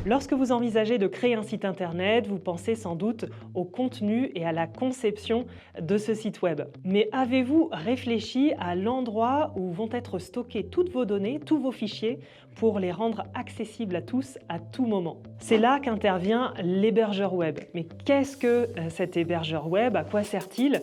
Lorsque vous envisagez de créer un site internet, vous pensez sans doute au contenu et à la conception de ce site web. Mais avez-vous réfléchi à l'endroit où vont être stockées toutes vos données, tous vos fichiers, pour les rendre accessibles à tous à tout moment? C'est là qu'intervient l'hébergeur web. Mais qu'est-ce que cet hébergeur web? À quoi sert-il?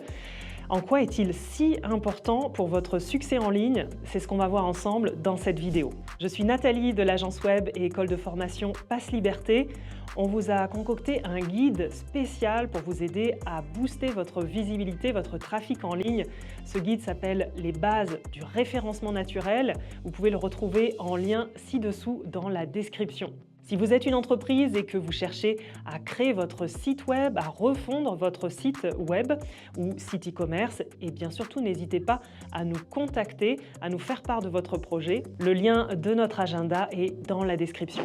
En quoi est-il si important pour votre succès en ligne? C'est ce qu'on va voir ensemble dans cette vidéo. Je suis Nathalie de l'agence web et école de formation Passe Liberté. On vous a concocté un guide spécial pour vous aider à booster votre visibilité, votre trafic en ligne. Ce guide s'appelle Les bases du référencement naturel. Vous pouvez le retrouver en lien ci-dessous dans la description. Si vous êtes une entreprise et que vous cherchez à créer votre site web, à refondre votre site web ou site e-commerce, et bien surtout n'hésitez pas à nous contacter, à nous faire part de votre projet. Le lien de notre agenda est dans la description.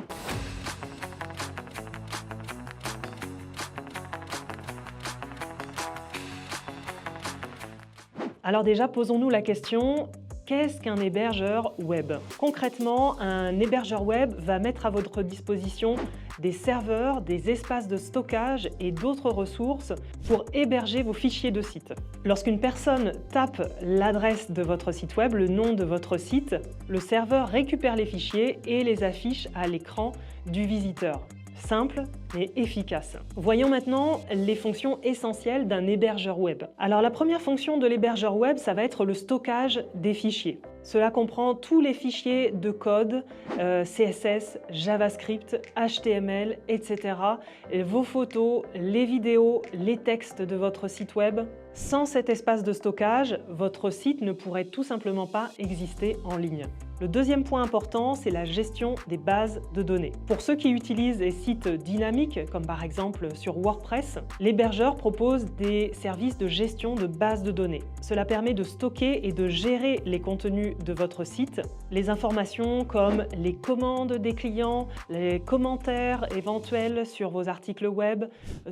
Alors déjà, posons-nous la question: qu'est-ce qu'un hébergeur web? Concrètement, un hébergeur web va mettre à votre disposition des serveurs, des espaces de stockage et d'autres ressources pour héberger vos fichiers de site. Lorsqu'une personne tape l'adresse de votre site web, le nom de votre site, le serveur récupère les fichiers et les affiche à l'écran du visiteur. Simple et efficace. Voyons maintenant les fonctions essentielles d'un hébergeur web. Alors la première fonction de l'hébergeur web, ça va être le stockage des fichiers. Cela comprend tous les fichiers de code, CSS, JavaScript, HTML, etc. Et vos photos, les vidéos, les textes de votre site web. Sans cet espace de stockage, votre site ne pourrait tout simplement pas exister en ligne. Le deuxième point important, c'est la gestion des bases de données. Pour ceux qui utilisent des sites dynamiques, comme par exemple sur WordPress, l'hébergeur propose des services de gestion de bases de données. Cela permet de stocker et de gérer les contenus de votre site, les informations comme les commandes des clients, les commentaires éventuels sur vos articles web,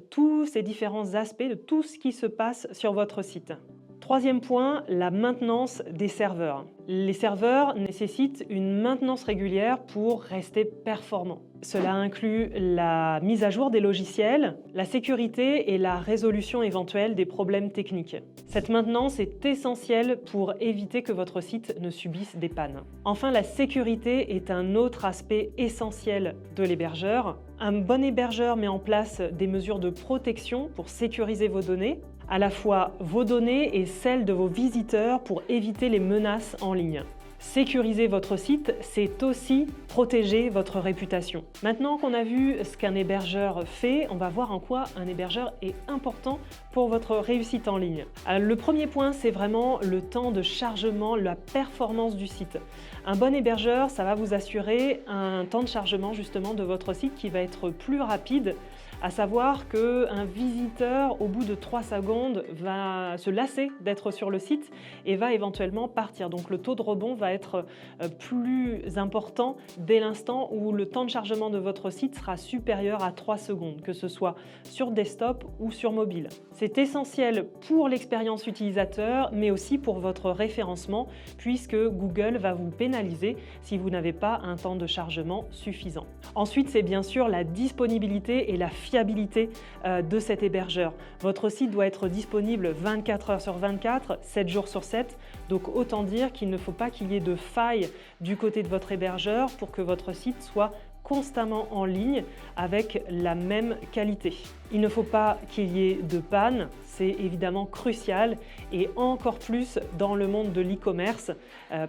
tous ces différents aspects de tout ce qui se passe sur votre site. Troisième point, la maintenance des serveurs. Les serveurs nécessitent une maintenance régulière pour rester performants. Cela inclut la mise à jour des logiciels, la sécurité et la résolution éventuelle des problèmes techniques. Cette maintenance est essentielle pour éviter que votre site ne subisse des pannes. Enfin, la sécurité est un autre aspect essentiel de l'hébergeur. Un bon hébergeur met en place des mesures de protection pour sécuriser vos données, à la fois vos données et celles de vos visiteurs pour éviter les menaces en ligne. Sécuriser votre site, c'est aussi protéger votre réputation. Maintenant qu'on a vu ce qu'un hébergeur fait, on va voir en quoi un hébergeur est important pour votre réussite en ligne. Le premier point, c'est vraiment le temps de chargement, la performance du site. Un bon hébergeur, ça va vous assurer un temps de chargement justement de votre site qui va être plus rapide, à savoir qu'un visiteur, au bout de 3 secondes, va se lasser d'être sur le site et va éventuellement partir. Donc le taux de rebond va être plus important dès l'instant où le temps de chargement de votre site sera supérieur à 3 secondes, que ce soit sur desktop ou sur mobile. C'est essentiel pour l'expérience utilisateur, mais aussi pour votre référencement, puisque Google va vous pénaliser si vous n'avez pas un temps de chargement suffisant. Ensuite, c'est bien sûr la disponibilité et la fiabilité de cet hébergeur. Votre site doit être disponible 24 heures sur 24, 7 jours sur 7, donc autant dire qu'il ne faut pas qu'il y ait de faille du côté de votre hébergeur pour que votre site soit constamment en ligne avec la même qualité. Il ne faut pas qu'il y ait de panne, c'est évidemment crucial et encore plus dans le monde de l'e-commerce.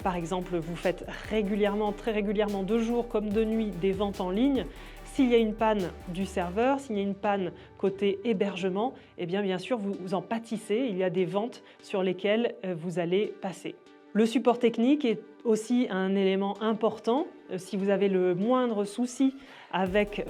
Par exemple, vous faites régulièrement, très régulièrement, de jour comme de nuit, des ventes en ligne. S'il y a une panne du serveur, s'il y a une panne côté hébergement, eh bien sûr, vous en pâtissez. Il y a des ventes sur lesquelles vous allez passer. Le support technique est aussi un élément important. Si vous avez le moindre souci avec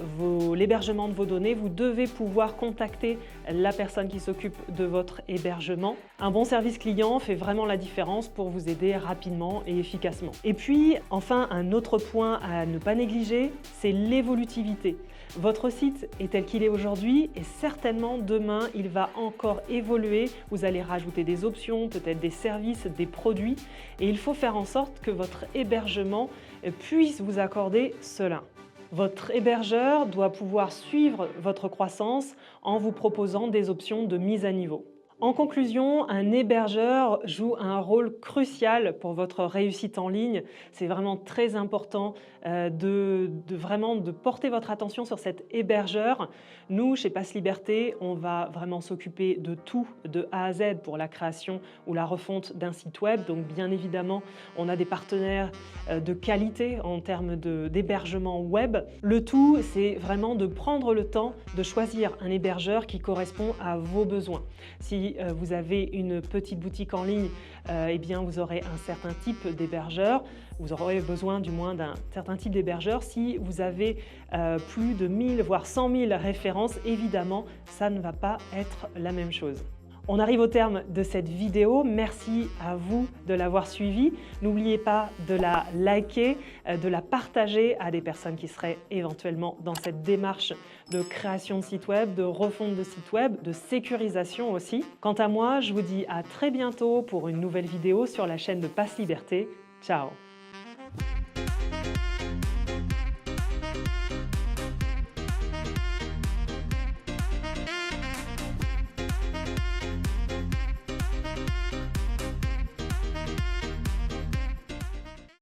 l'hébergement de vos données, vous devez pouvoir contacter la personne qui s'occupe de votre hébergement. Un bon service client fait vraiment la différence pour vous aider rapidement et efficacement. Et puis, enfin, un autre point à ne pas négliger, c'est l'évolutivité. Votre site est tel qu'il est aujourd'hui et certainement demain, il va encore évoluer. Vous allez rajouter des options, peut-être des services, des produits et il faut faire en sorte que votre hébergement puisse vous accorder cela. Votre hébergeur doit pouvoir suivre votre croissance en vous proposant des options de mise à niveau. En conclusion, un hébergeur joue un rôle crucial pour votre réussite en ligne. C'est vraiment très important de porter votre attention sur cet hébergeur. Nous, chez Passe Liberté, on va vraiment s'occuper de tout de A à Z pour la création ou la refonte d'un site web. Donc bien évidemment, on a des partenaires de qualité en termes d'hébergement web. Le tout, c'est vraiment de prendre le temps de choisir un hébergeur qui correspond à vos besoins. Si vous avez une petite boutique en ligne, eh bien vous aurez un certain type d'hébergeur. Vous aurez besoin du moins d'un certain type d'hébergeur. Si vous avez plus de 1000 voire 100 000 références, évidemment, ça ne va pas être la même chose. On arrive au terme de cette vidéo. Merci à vous de l'avoir suivie. N'oubliez pas de la liker, de la partager à des personnes qui seraient éventuellement dans cette démarche de création de site web, de refonte de site web, de sécurisation aussi. Quant à moi, je vous dis à très bientôt pour une nouvelle vidéo sur la chaîne de Passe Liberté. Ciao!